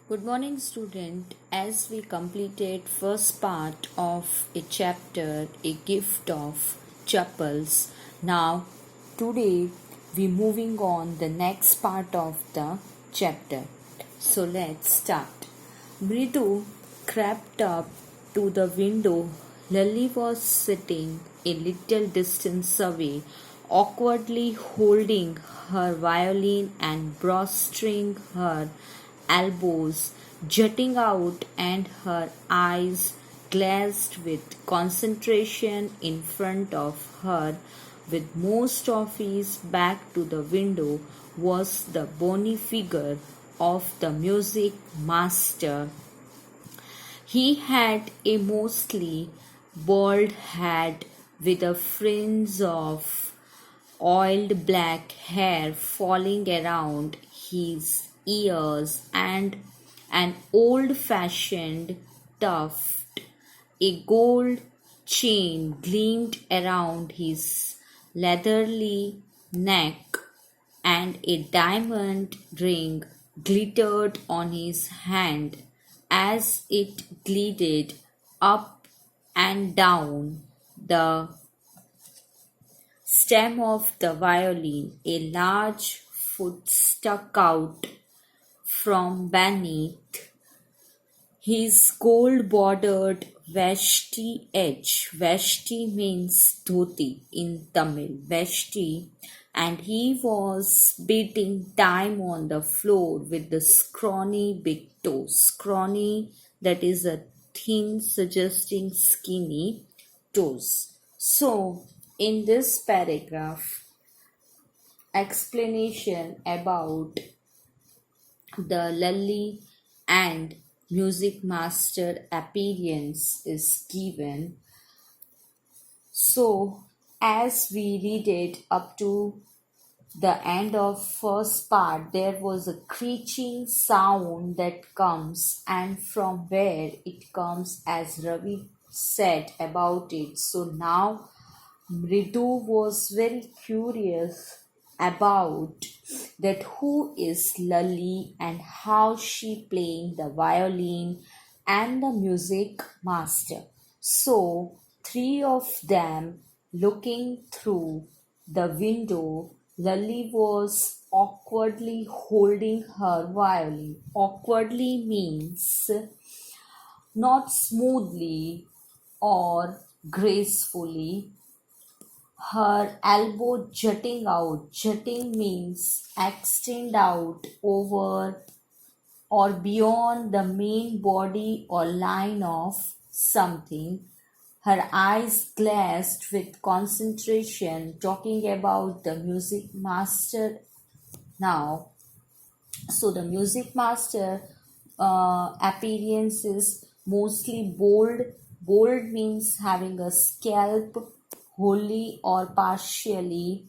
Good morning, student. As we completed first part of a chapter, A Gift of Chappals, now today we moving on the next part of the chapter. So let's start. Mridu crept up to the window. Lily was sitting a little distance away, awkwardly holding her violin and bristling her elbows jutting out and her eyes glazed with concentration in front of her, with most of his back to the window, was the bony figure of the music master. He had a mostly bald head with a fringe of oiled black hair falling around his ears and an old-fashioned tuft. A gold chain gleamed around his leathery neck, and a diamond ring glittered on his hand as it glided up and down the stem of the violin. A large foot stuck out from beneath his gold-bordered veshti edge. Veshti means dhoti in Tamil. Veshti, and he was beating time on the floor with the scrawny big toes. Scrawny, that is a thin suggesting skinny toes. So, in this paragraph, explanation about the Lully and music master appearance is given. So, as we read it up to the end of first part, there was a creaking sound that comes, and from where it comes, as Ravi said about it. So now Mridu was very curious about that who is Lali and how she playing the violin and the music master. So three of them looking through the window. Lali was awkwardly holding her violin. Awkwardly means not smoothly or gracefully. Her elbow jutting out. Jutting means extend out over or beyond the main body or line of something. Her eyes glazed with concentration, talking about the music master now. So the music master appearance is mostly bold. Bold means having a scalp wholly or partially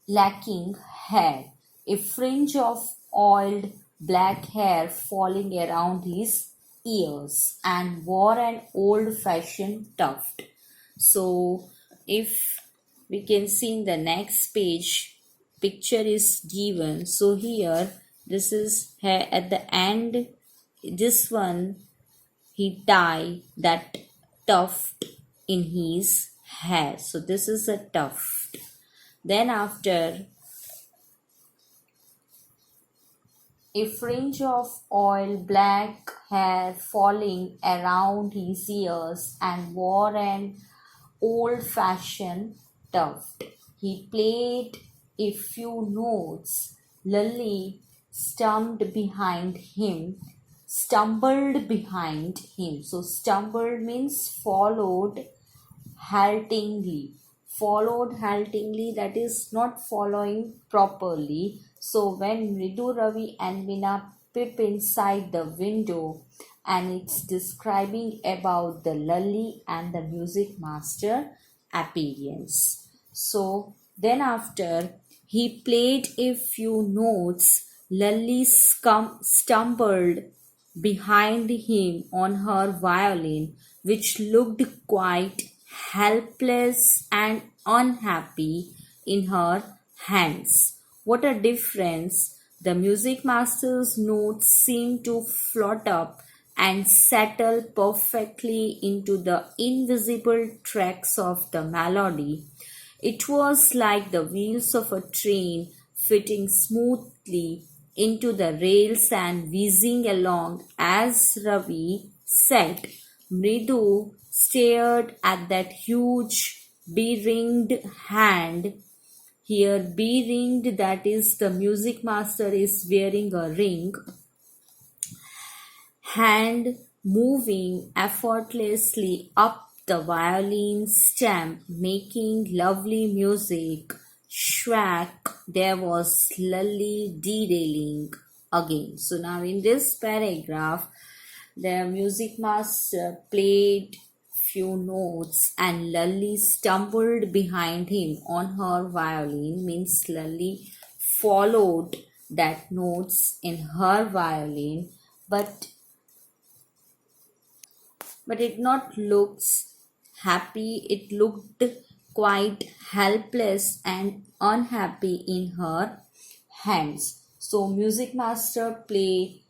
lacking hair, a fringe of oiled black hair falling around his ears, and wore an old-fashioned tuft. So if we can see in the next page, picture is given. So here this is hair at the end. This one he tie that tuft in his hair. So this is a tuft. Then after, a fringe of oil black hair falling around his ears, and wore an old-fashioned tuft. He played a few notes. Lily stumbled behind him. So stumbled means followed haltingly. That is not following properly. So when Mridu, Ravi and Meena peep inside the window, and it's describing about the Lully and the music master appearance. So then after he played a few notes, Lully stumbled behind him on her violin, which looked quite helpless and unhappy in her hands. What a difference The music master's notes seemed to float up and settle perfectly into the invisible tracks of the melody. It was like the wheels of a train fitting smoothly into the rails and whizzing along as Ravi said. Mridu stared at that huge be-ringed hand. Here, be-ringed, that is, the music master is wearing a ring, hand moving effortlessly up the violin stem, making lovely music. Schwack, there was slowly derailing again. So now in this paragraph, the music master played few notes and Lully stumbled behind him on her violin, means Lully followed that notes in her violin, but it not looks happy, it looked quite helpless and unhappy in her hands. So music master played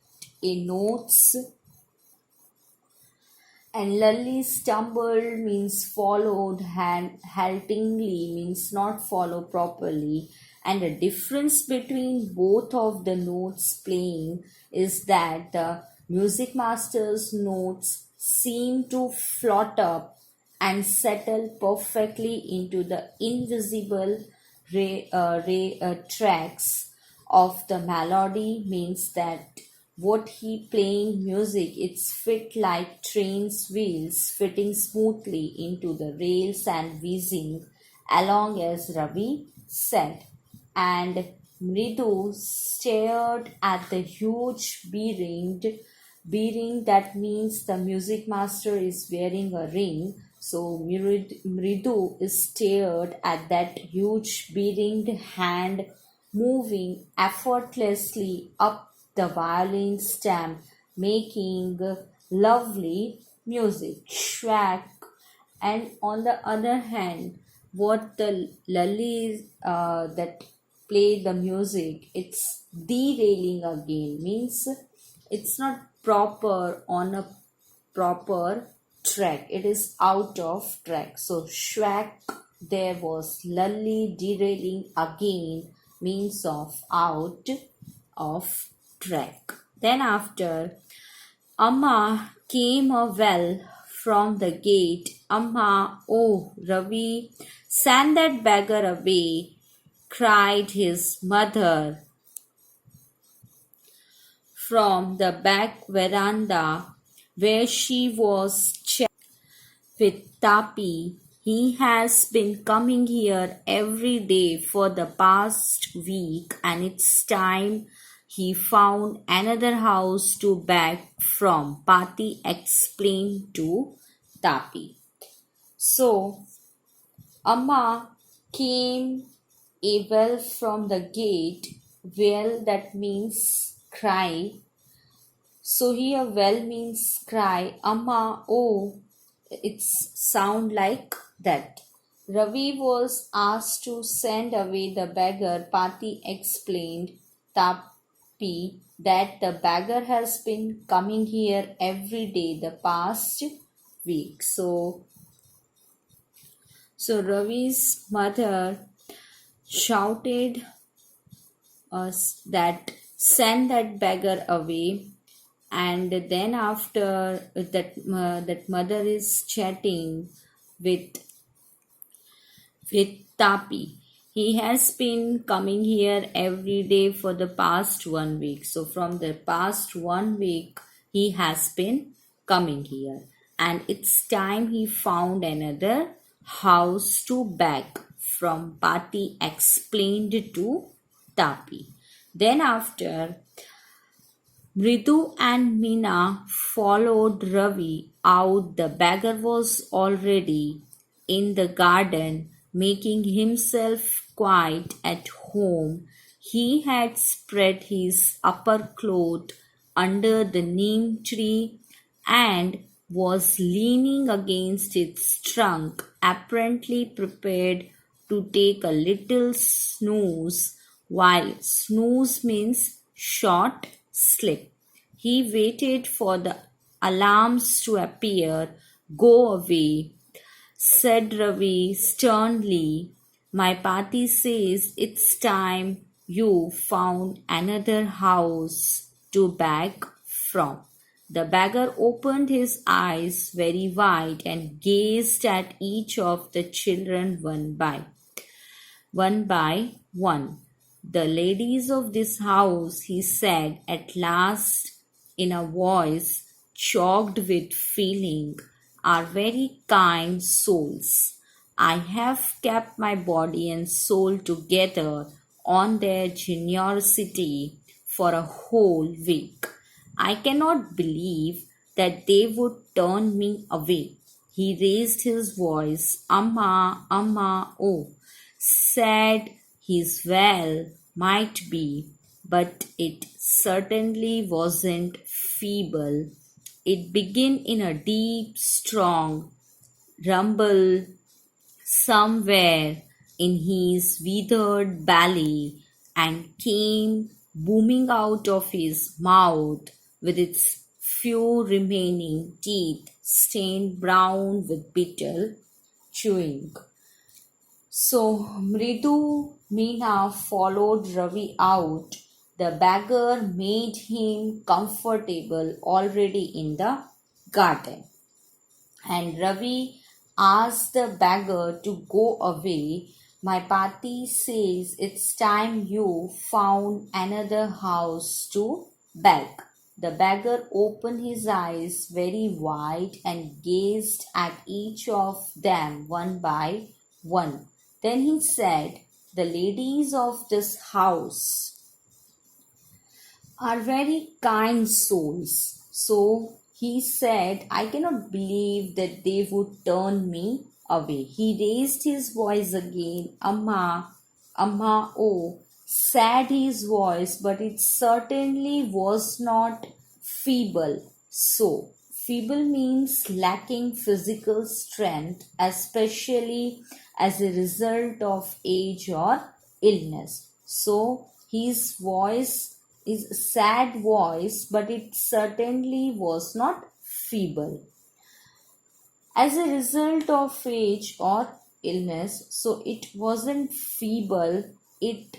a notes and Lully stumbled means followed, and haltingly means not follow properly. And the difference between both of the notes playing is that the music master's notes seem to float up and settle perfectly into the invisible tracks of the melody, means that what he playing music, it's fit like train's wheels fitting smoothly into the rails and whizzing along, as Ravi said. And Mridu stared at the huge bearing, that means the music master is wearing a ring. So Mridu stared at that huge bearing hand moving effortlessly up the violin stem, making lovely music. Schwack. And on the other hand, what the lully that play the music, it's derailing again, means it's not proper on a proper track, it is out of track. So schwack, there was lully derailing again, means of out of track. Then after, Amma came a well from the gate. Amma, oh Ravi, send that beggar away, cried his mother from the back veranda where she was chatting with Tapi. He has been coming here every day for the past week, and it's time he found another house to beg from, Pati explained to Tapi. So, Amma came a well from the gate. Well, that means cry. So here well means cry. Amma, oh, it's sound like that. Ravi was asked to send away the beggar. Pati explained Tapi that the beggar has been coming here every day the past week. So Ravi's mother shouted us that send that beggar away. And then after that mother is chatting with Tapi. He has been coming here every day for the past 1 week. So from the past 1 week he has been coming here, and it's time he found another house to beg from, Pati explained to Tapi. Then after, Mridu and Meena followed Ravi out. The beggar was already in the garden, making himself quite at home. He had spread his upper cloth under the neem tree and was leaning against its trunk, apparently prepared to take a little snooze. While snooze means short sleep. He waited for the alarms to appear. Go away, said Ravi sternly. My party says it's time you found another house to beg from. The beggar opened his eyes very wide and gazed at each of the children one by one. The ladies of this house, he said at last in a voice choked with feeling, are very kind souls. I have kept my body and soul together on their generosity for a whole week. I cannot believe that they would turn me away. He raised his voice, Amma, Amma, oh, said he's well, might be, but it certainly wasn't feeble. It began in a deep, strong rumble somewhere in his withered belly and came booming out of his mouth with its few remaining teeth stained brown with bitter chewing. So Mridu Meena followed Ravi out. The beggar made him comfortable already in the garden. And Ravi asked the beggar to go away. My party says it's time you found another house to beg. The beggar opened his eyes very wide and gazed at each of them one by one. Then he said, the ladies of this house are very kind souls. So he said, I cannot believe that they would turn me away. He raised his voice again, Amma, Amma, oh, sad his voice, but it certainly was not feeble. So, feeble means lacking physical strength, especially as a result of age or illness. So, his voice is a sad voice, but it certainly was not feeble. As a result of age or illness, so it wasn't feeble, it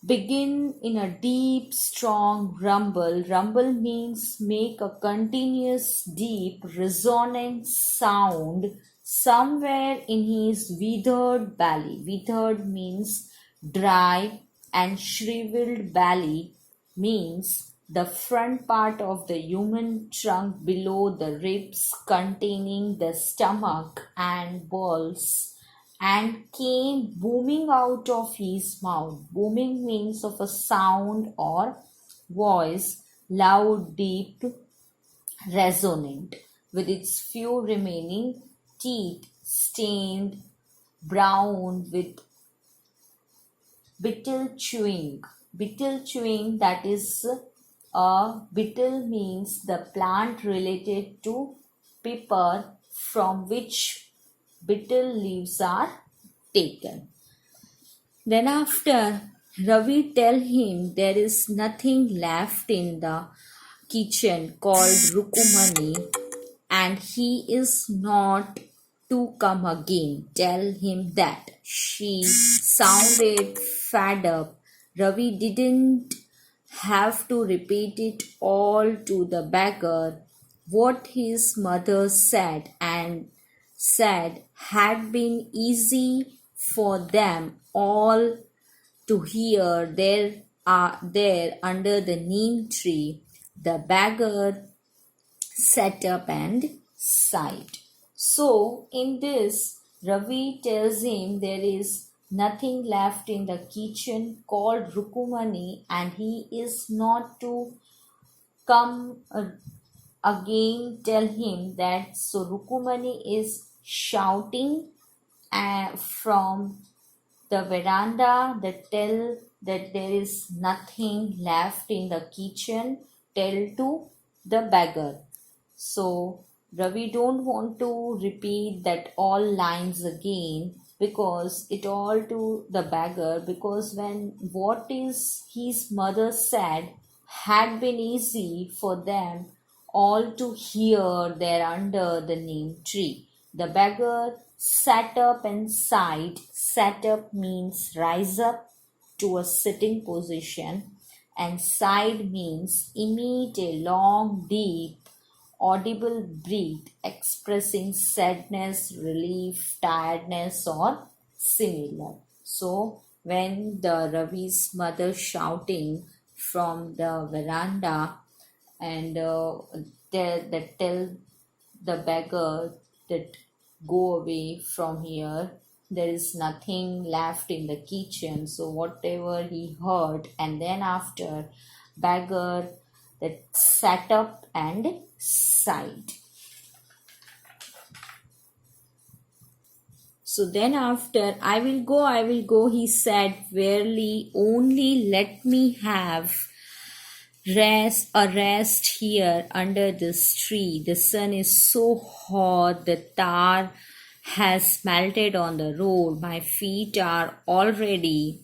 began in a deep, strong rumble. Rumble means make a continuous, deep, resonant sound somewhere in his withered belly. Withered means dry, and shriveled belly means the front part of the human trunk below the ribs containing the stomach and balls, and came booming out of his mouth. Booming means of a sound or voice, loud, deep, resonant, with its few remaining teeth stained brown with betel chewing. Betel chewing, that is, betel means the plant related to pepper from which betel leaves are taken. Then after, Ravi tell him there is nothing left in the kitchen called Rukumani and he is not to come again. Tell him that. She sounded fed up. Ravi didn't have to repeat it all to the beggar. What his mother said had been easy for them all to hear. There under the neem tree, the beggar sat up and sighed. So in this, Ravi tells him there is nothing left in the kitchen called Rukumani and he is not to come again. Tell him that. So Rukumani is shouting from the veranda that tell that there is nothing left in the kitchen. Tell to the beggar. So Ravi don't want to repeat that all lines again because it all to the beggar, because when what is his mother said had been easy for them all to hear there under the neem tree. The beggar sat up and sighed. Sat up means rise up to a sitting position, and sighed means emit a long, deep, audible breath expressing sadness, relief, tiredness, or similar. So, when the Ravi's mother shouting from the veranda and tell the beggar that go away from here, there is nothing left in the kitchen, so whatever he heard, and then after beggar that sat up and sighed. So then after, I will go, he said, verily, only let me have a rest here under this tree. The sun is so hot, the tar has melted on the road. My feet are already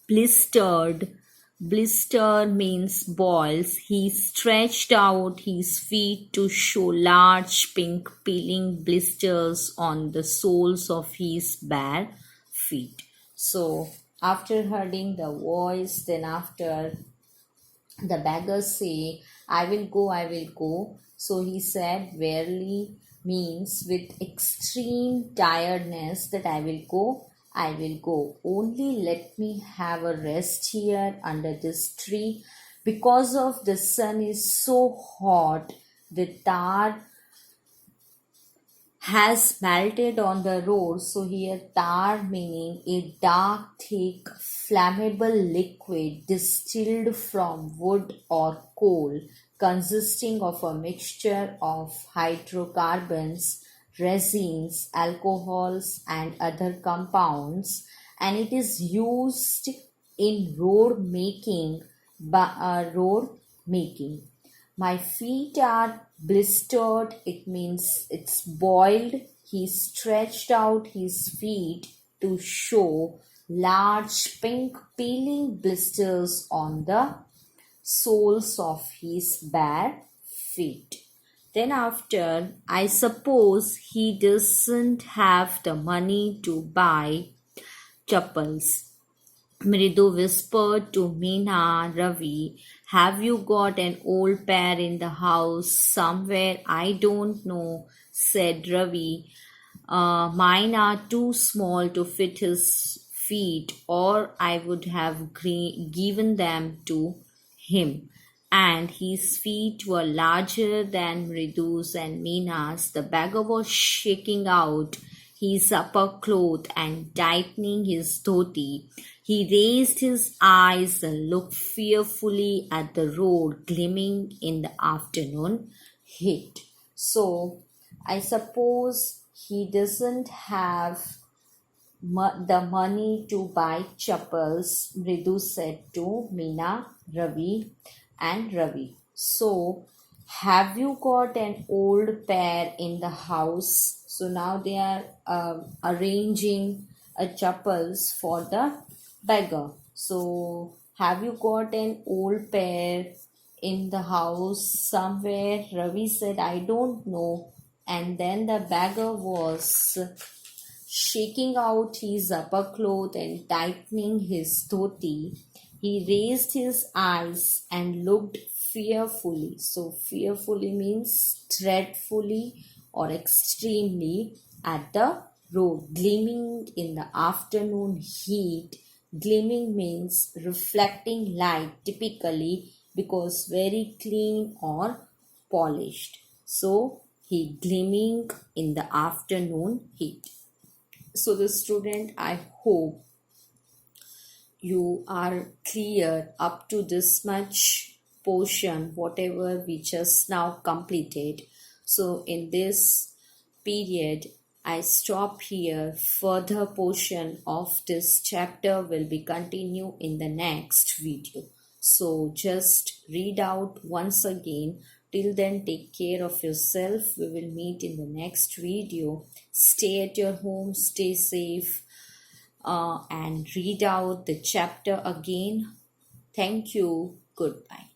blistered. Blister means boils. He stretched out his feet to show large pink peeling blisters on the soles of his bare feet. So after hearing the voice, then after the beggar say, I will go. So he said, verily means with extreme tiredness that I will go. Only let me have a rest here under this tree, because of the sun is so hot, the tar has melted on the road. So here tar meaning a dark, thick, flammable liquid distilled from wood or coal, consisting of a mixture of hydrocarbons, resins, alcohols, and other compounds, and it is used in road making. My feet are blistered, it means it's boiled. He stretched out his feet to show large pink peeling blisters on the soles of his bare feet. Then after, I suppose he doesn't have the money to buy chappals. Mridu whispered to Meena, Ravi, have you got an old pair in the house somewhere? I don't know, said Ravi. Mine are too small to fit his feet, or I would have given them to him. And his feet were larger than Mridu's and Meena's. The beggar was shaking out his upper cloth and tightening his dhoti. He raised his eyes and looked fearfully at the road gleaming in the afternoon heat. So, I suppose he doesn't have the money to buy chappals, Mridu said to Meena, Ravi, and Ravi. So, have you got an old pair in the house? So now they are arranging chappals for the beggar. So, have you got an old pair in the house somewhere? Ravi said, I don't know. And then the beggar was shaking out his upper cloth and tightening his dhoti. He raised his eyes and looked fearfully. So, fearfully means dreadfully or extremely at the road, gleaming in the afternoon heat. Gleaming means reflecting light, typically because very clean or polished. So, he gleaming in the afternoon heat. So, the student, I hope you are clear up to this much portion, whatever we just now completed. So, in this period, I stop here. Further portion of this chapter will be continued in the next video. So, just read out once again till then, take care of yourself. We will meet in the next video. Stay at your home, stay safe, and read out the chapter again. Thank you. Goodbye.